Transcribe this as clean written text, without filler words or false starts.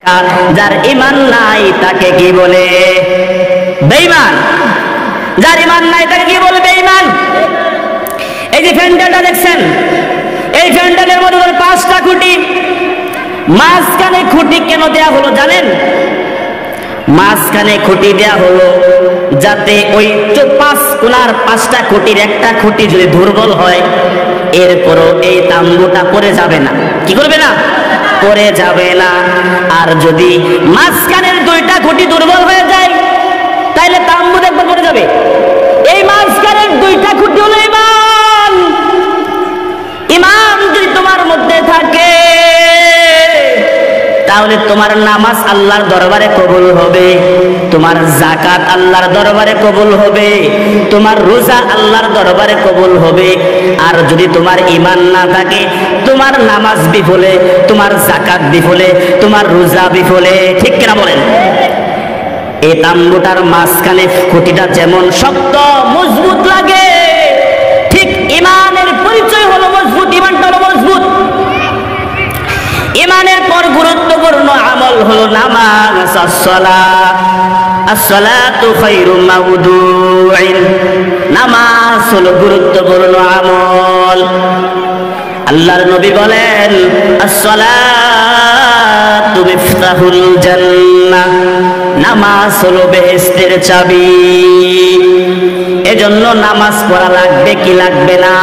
যার ঈমান নাই তাকে কি বলে? বেঈমান। যার ঈমান নাই তাকে কি বলে? বেঈমান। এই যে প্যান্ডেলটা দেখছেন, এই প্যান্ডেলের মধ্যে 5টা খুঁটি, মাঝখানে খুঁটি কেন দেয়া হলো জানেন? মাঝখানে খুঁটি দেয়া হলো যাতে ওই 5 কোণার 5টা খুঁটির একটা খুঁটি যদি দুর্বল হয়, এরপরও এই তাম্বুটা পড়ে যাবে না। কি করবে না? পড়ে যাবে না। আর যদি মাঝখানের 2টা খুঁটি দুর্বল হয়ে যায়, তাহলে তাম্বু দেখবে পড়ে যাবে। এই মাঝখানের 2টা খুঁটি হলো ঈমান। ঈমান যদি তোমার মধ্যে থাকে, তাহলে তোমার নামাজ আল্লাহর দরবারে কবুল হবে, তোমার যাকাত আল্লাহর দরবারে কবুল হবে, তোমার রোজা আল্লাহর দরবারে কবুল হবে। আর যদি তোমার ঈমান না থাকে, তোমার নামাজ বিফলে, তোমার যাকাত বিফলে, তোমার রোজা বিফলে। ঠিক কিনা বলেন? এই তাম্বুটার মাঝখানে খুঁটিটা যেমন শক্ত মজবুত লাগে, ঠিক ঈমানের পরিচয় হলো মজবুত, ঈমানটা হলো মজবুত। ঈমানের পর গুরুত্বপূর্ণ আমল হলো নামাজ। আসসালাতু খায়রুম মাওদুইন। নামাজ হলো গুরুত্বপূর্ণ আমল। আল্লাহর নবী বলেন, আসসালাতু মিফতাহুল জান্নাহ। নামাজ হলো বেহেশতের চাবি। এজন্য নামাজ পড়া লাগবে কি লাগবে না?